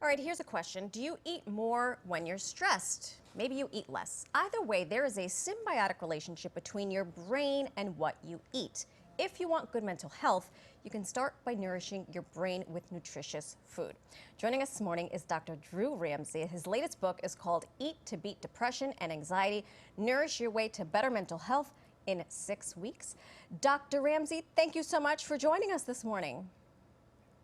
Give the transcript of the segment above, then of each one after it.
All right, here's a question. Do you eat more when you're stressed? Maybe you eat less. Either way, there is a symbiotic relationship between your brain and what you eat. If you want good mental health, you can start by nourishing your brain with nutritious food. Joining us this morning is Dr. Drew Ramsey. His latest book is called Eat to Beat Depression and Anxiety, Nourish Your Way to Better Mental Health in 6 weeks. Dr. Ramsey, thank you so much for joining us this morning.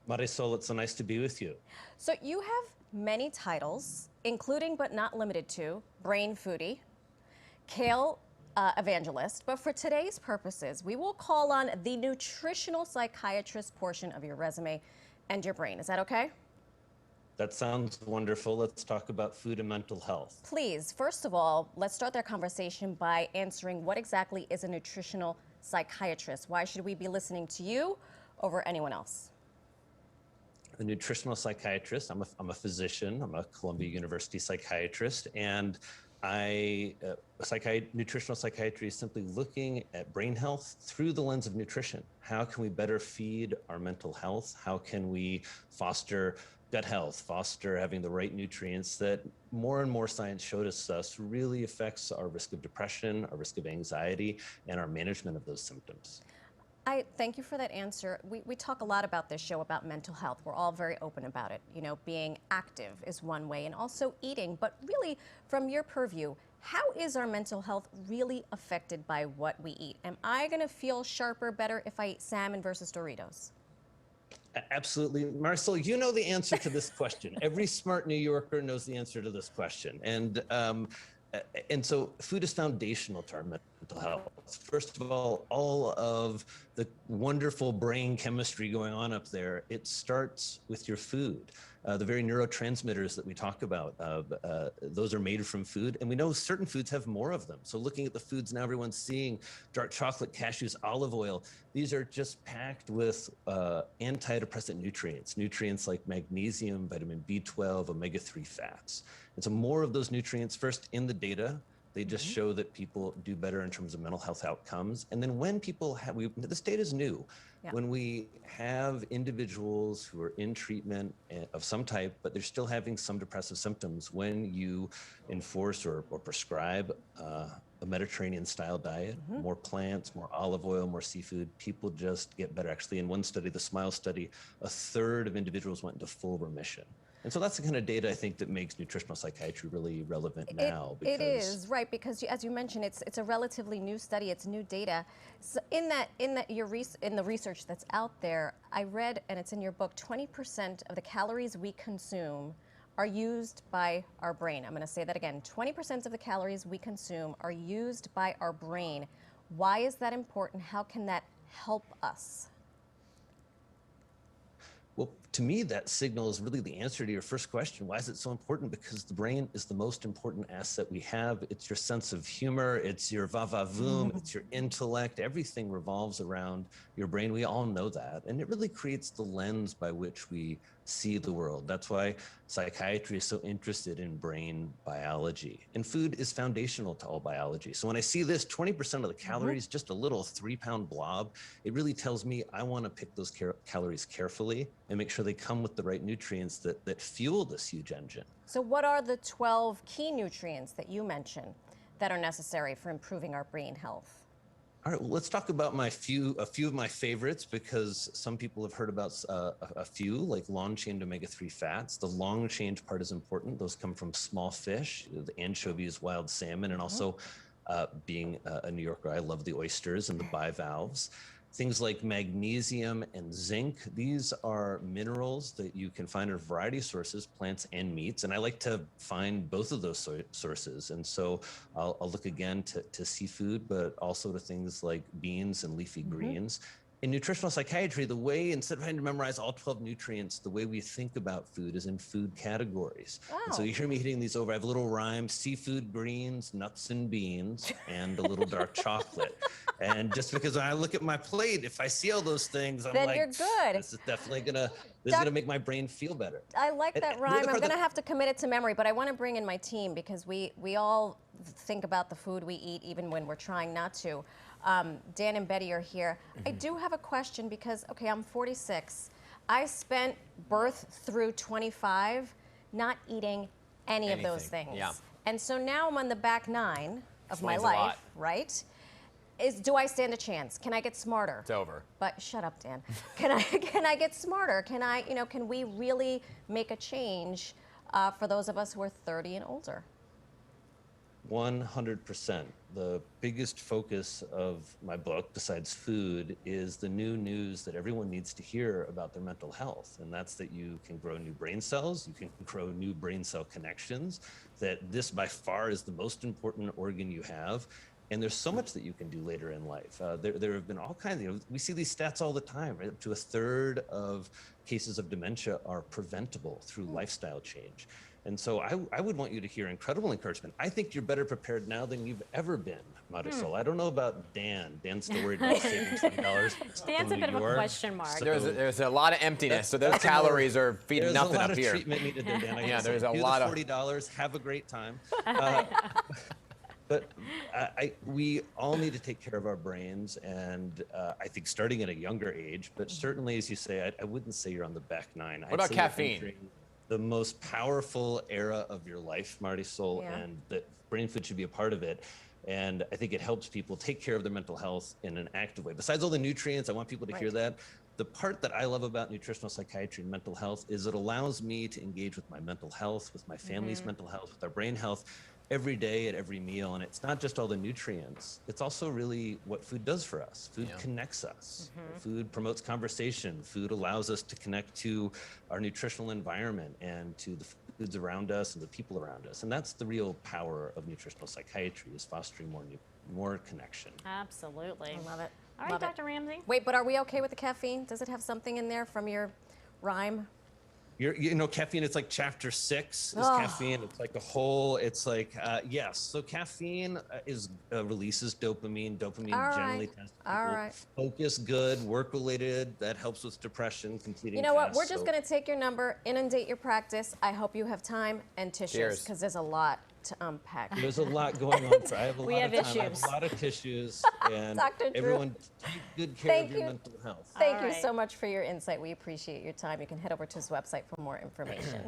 Marysol, it's so nice to be with you. So you have many titles, including but not limited to brain foodie, kale evangelist, but for today's purposes, we will call on the nutritional psychiatrist portion of your resume and your brain. Is that okay? That sounds wonderful. Let's talk about food and mental health. Please, first of all, let's start their conversation by answering what exactly is a nutritional psychiatrist? Why should we be listening to you over anyone else? A nutritional psychiatrist. I'm a physician. I'm a Columbia University psychiatrist, and nutritional psychiatry is simply looking at brain health through the lens of nutrition. How can we better feed our mental health? How can we foster gut health, foster having the right nutrients that more and more science showed us really affects our risk of depression, our risk of anxiety, and our management of those symptoms. I thank you for that answer. We talk a lot about this show about mental health. We're all very open about it. You know, being active is one way and also eating. But really, from your purview, how is our mental health really affected by what we eat? Am I going to feel sharper, better if I eat salmon versus Doritos? Absolutely. Marysol, you know the answer to this question. Every smart New Yorker knows the answer to this question. And so food is foundational to our mental health. First of all of the wonderful brain chemistry going on up there, it starts with your food. The very neurotransmitters that we talk about, those are made from food. And we know certain foods have more of them. So looking at the foods now everyone's seeing, dark chocolate, cashews, olive oil, these are just packed with antidepressant nutrients like magnesium, vitamin B12, omega-3 fats. And so more of those nutrients first in the data, they just show that people do better in terms of mental health outcomes. And then when people have, this data is new, when we have individuals who are in treatment of some type, but they're still having some depressive symptoms, when you enforce or prescribe a Mediterranean style diet, more plants, more olive oil, more seafood, people just get better. Actually, in one study, the SMILE study, a third of individuals went into full remission. And so that's the kind of data I think that makes nutritional psychiatry really relevant now. It is, right, because as you mentioned, it's a relatively new study, it's new data. So in the research that's out there, I read, and it's in your book, 20% of the calories we consume are used by our brain. I'm going to say that again. 20% of the calories we consume are used by our brain. Why is that important? How can that help us? Well, to me, that signal is really the answer to your first question. Why is it so important? Because the brain is the most important asset we have. It's your sense of humor, it's your va-va-voom, it's your intellect. Everything revolves around your brain. We all know that. And it really creates the lens by which we see the world. That's why psychiatry is so interested in brain biology. And food is foundational to all biology. So when I see this 20% of the calories, just a little 3-pound blob, it really tells me I want to pick those calories carefully and make sure they come with the right nutrients that fuel this huge engine. So what are the 12 key nutrients that you mentioned that are necessary for improving our brain health? All right, well, let's talk about a few of my favorites, because some people have heard about a few, like long-chain omega-3 fats. The long-chain part is important. Those come from small fish, the anchovies, wild salmon, and also being a New Yorker, I love the oysters and the bivalves. Things like magnesium and zinc, these are minerals that you can find in a variety of sources, plants and meats. And I like to find both of those sources. And so I'll look again to seafood, but also to things like beans and leafy greens. In nutritional psychiatry, the way, instead of having to memorize all 12 nutrients, the way we think about food is in food categories. Wow. And so you hear me hitting these over. I have a little rhyme: seafood, greens, nuts and beans, and a little dark chocolate. And just because when I look at my plate, if I see all those things, I'm like, you're good. This is definitely gonna make my brain feel better. I like that rhyme. I'm gonna have to commit it to memory, but I want to bring in my team because we all think about the food we eat even when we're trying not to. Dan and Betty are here. I do have a question because, okay, I'm 46. I spent birth through 25 not eating any of those Anything, things. yeah. And so now I'm on the back nine of my Explains a lot. life, right? Do I stand a chance? Can I get smarter? It's over. But shut up, Dan. Can I get smarter? Can we really make a change for those of us who are 30 and older? 100%. The biggest focus of my book, besides food, is the new news that everyone needs to hear about their mental health. And that's that you can grow new brain cells, you can grow new brain cell connections, that this by far is the most important organ you have. And there's so much that you can do later in life. There have been all kinds of, we see these stats all the time, right? Up to a third of cases of dementia are preventable through lifestyle change. And so I would want you to hear incredible encouragement. I think you're better prepared now than you've ever been, Marysol. I don't know about Dan. Dan's still worried about saving $20. Dan's a bit of a question mark. So There's a lot of emptiness, so those calories are feeding nothing up here. There's a lot of treatment needed in Dan. Yeah, there's a Do lot the of $40. Have a great time. But we all need to take care of our brains, and I think starting at a younger age, but certainly, as you say, I wouldn't say you're on the back nine. What about caffeine? The most powerful era of your life, Marysol, and that brain food should be a part of it. And I think it helps people take care of their mental health in an active way. Besides all the nutrients, I want people to hear that. The part that I love about nutritional psychiatry and mental health is it allows me to engage with my mental health, with my family's mental health, with our brain health every day at every meal. And it's not just all the nutrients, it's also really what food does for us. Food connects us. Food promotes conversation. Food allows us to connect to our nutritional environment and to the foods around us and the people around us. And that's the real power of nutritional psychiatry, is fostering more connection. Absolutely. I love it. All right, Dr. Ramsey. Wait, but are we okay with the caffeine? Does it have something in there from your rhyme? You know, caffeine, it's like chapter 6 is caffeine. It's like a whole, it's like, yes. So caffeine releases dopamine. Dopamine generally tends to focus good, work related. That helps with depression, completing You know what? tasks. We're just going to take your number, inundate your practice. I hope you have time and tissues, because there's a lot to unpack. There's a lot going on. I have a lot of time. issues. I have a lot of tissues. And Dr. Drew, everyone take good care of your mental health. Thank you so much for your insight. We appreciate your time. You can head over to his website for more information.